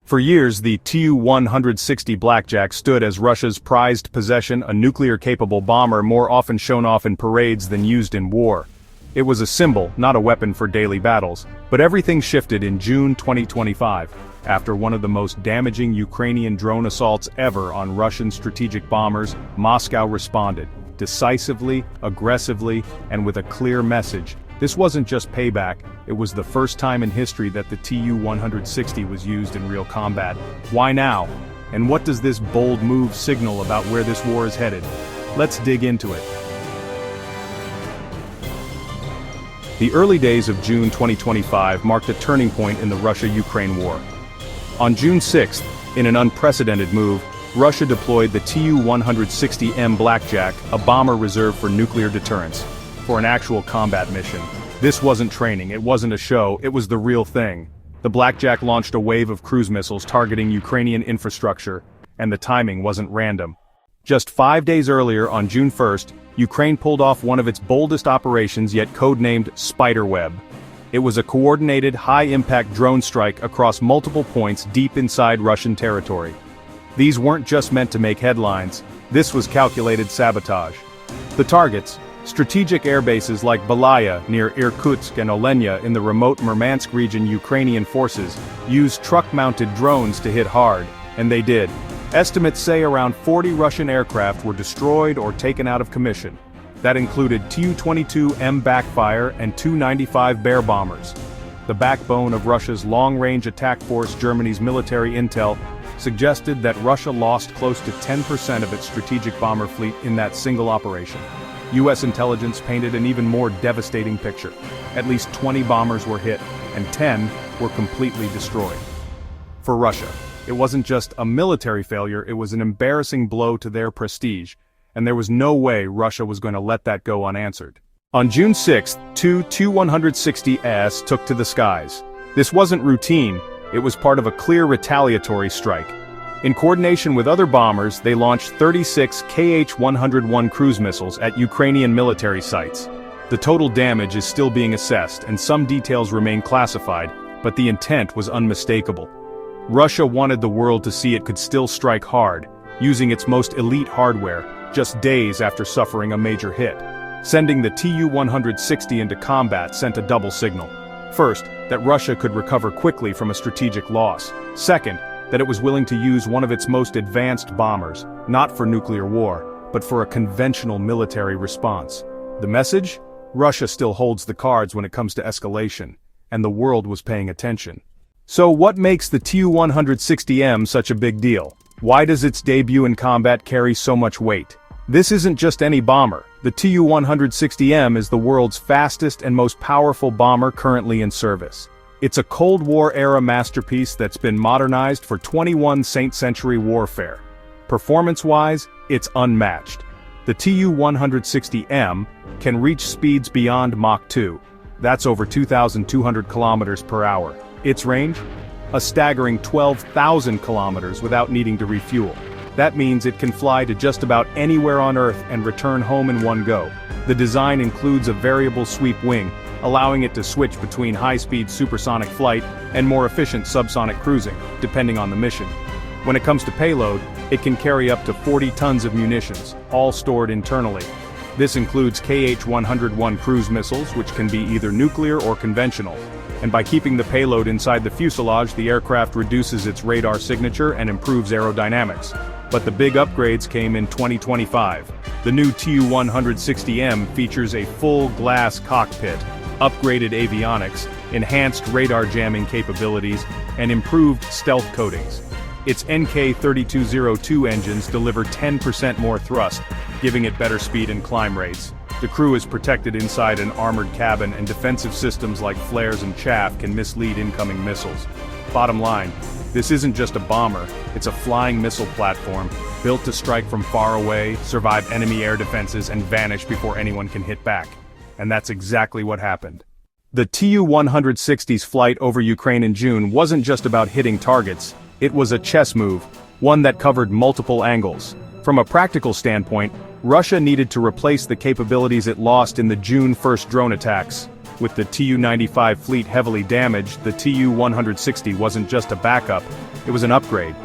For years, the Tu-160 Blackjack stood as Russia's prized possession, a nuclear-capable bomber more often shown off in parades than used in war. It was a symbol, not a weapon for daily battles. But everything shifted in June 2025, after one of the most damaging Ukrainian drone assaults ever on Russian strategic bombers. Moscow responded, decisively, aggressively, and with a clear message. This wasn't just payback, it was the first time in history that the Tu-160 was used in real combat. Why now? And what does this bold move signal about where this war is headed? Let's dig into it. The early days of June 2025 marked a turning point in the Russia-Ukraine war. On June 6th, in an unprecedented move, Russia deployed the Tu-160M Blackjack, a bomber reserved for nuclear deterrence, for an actual combat mission. This wasn't training, it wasn't a show, it was the real thing. The Blackjack launched a wave of cruise missiles targeting Ukrainian infrastructure, and the timing wasn't random. Just 5 days earlier, on June 1st, Ukraine pulled off one of its boldest operations yet codenamed Spiderweb. It was a coordinated, high-impact drone strike across multiple points deep inside Russian territory. These weren't just meant to make headlines, this was calculated sabotage. The targets, strategic airbases like Belaya near Irkutsk and Olenya in the remote Murmansk region. Ukrainian forces used truck-mounted drones to hit hard, and they did. Estimates say around 40 Russian aircraft were destroyed or taken out of commission. That included Tu-22M Backfire and Tu-95 Bear bombers. The backbone of Russia's long-range attack force. Germany's military intel suggested that Russia lost close to 10% of its strategic bomber fleet in that single operation. U.S. intelligence painted an even more devastating picture. At least 20 bombers were hit, and 10 were completely destroyed. For Russia, it wasn't just a military failure, it was an embarrassing blow to their prestige, and there was no way Russia was going to let that go unanswered. On June 6th, two Tu-160s took to the skies. This wasn't routine, it was part of a clear retaliatory strike. In coordination with other bombers, they launched 36 Kh-101 cruise missiles at Ukrainian military sites. The total damage is still being assessed, and some details remain classified, but the intent was unmistakable. Russia wanted the world to see it could still strike hard, using its most elite hardware, just days after suffering a major hit. Sending the Tu-160 into combat sent a double signal. First, that Russia could recover quickly from a strategic loss. Second, that it was willing to use one of its most advanced bombers, not for nuclear war, but for a conventional military response. The message? Russia still holds the cards when it comes to escalation, and the world was paying attention. So what makes the Tu-160M such a big deal? Why does its debut in combat carry so much weight? This isn't just any bomber. The Tu-160M is the world's fastest and most powerful bomber currently in service. It's a Cold War-era masterpiece that's been modernized for 21st century warfare. Performance-wise, it's unmatched. The Tu-160M can reach speeds beyond Mach 2. That's over 2,200 kilometers per hour. Its range? A staggering 12,000 kilometers without needing to refuel. That means it can fly to just about anywhere on Earth and return home in one go. The design includes a variable sweep wing, allowing it to switch between high-speed supersonic flight and more efficient subsonic cruising, depending on the mission. When it comes to payload, it can carry up to 40 tons of munitions, all stored internally. This includes Kh-101 cruise missiles, which can be either nuclear or conventional. And by keeping the payload inside the fuselage, the aircraft reduces its radar signature and improves aerodynamics. But the big upgrades came in 2025. The new Tu-160M features a full glass cockpit, upgraded avionics, enhanced radar jamming capabilities, and improved stealth coatings. Its NK3202 engines deliver 10% more thrust, giving it better speed and climb rates. The crew is protected inside an armored cabin, and defensive systems like flares and chaff can mislead incoming missiles. Bottom line, this isn't just a bomber, it's a flying missile platform, built to strike from far away, survive enemy air defenses, and vanish before anyone can hit back. And that's exactly what happened. The Tu-160's flight over Ukraine in June wasn't just about hitting targets, it was a chess move, one that covered multiple angles. From a practical standpoint, Russia needed to replace the capabilities it lost in the June 1st drone attacks. With the Tu-95 fleet heavily damaged, the Tu-160 wasn't just a backup, It was an upgrade.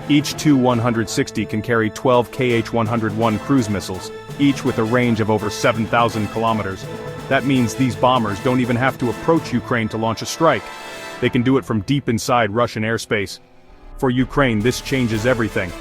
Each Tu-160 can carry 12 Kh-101 cruise missiles, each with a range of over 7,000 kilometers. That means these bombers don't even have to approach Ukraine to launch a strike. They can do it from deep inside Russian airspace. For Ukraine, this changes everything.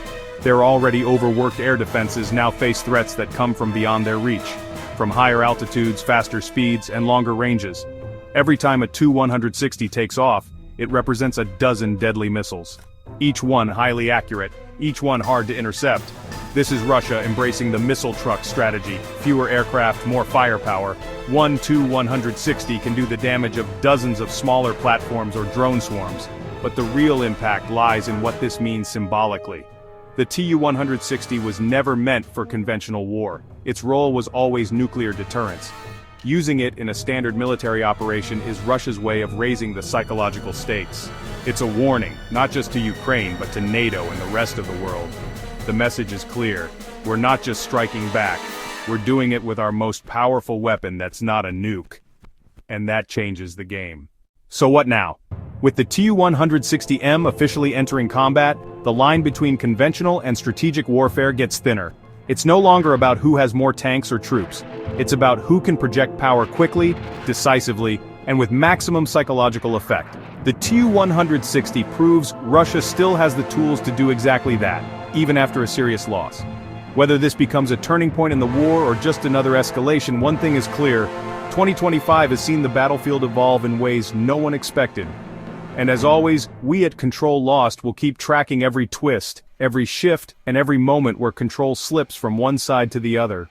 Their already overworked air defenses now face threats that come from beyond their reach, from higher altitudes, faster speeds, and longer ranges. Every time a Tu-160 takes off, it represents a dozen deadly missiles. Each one highly accurate, each one hard to intercept. This is Russia embracing the missile truck strategy. Fewer aircraft, more firepower. One Tu-160 can do the damage of dozens of smaller platforms or drone swarms. But the real impact lies in what this means symbolically. The Tu-160 was never meant for conventional war. Its role was always nuclear deterrence. Using it in a standard military operation is Russia's way of raising the psychological stakes. It's a warning, not just to Ukraine but to NATO and the rest of the world. The message is clear. We're not just striking back. We're doing it with our most powerful weapon that's not a nuke. And that changes the game. So what now? With the Tu-160M officially entering combat, the line between conventional and strategic warfare gets thinner. It's no longer about who has more tanks or troops. It's about who can project power quickly, decisively, and with maximum psychological effect. The Tu-160 proves Russia still has the tools to do exactly that, even after a serious loss. Whether this becomes a turning point in the war or just another escalation, one thing is clear: 2025 has seen the battlefield evolve in ways no one expected. And as always, we at Control Lost will keep tracking every twist, every shift, and every moment where control slips from one side to the other.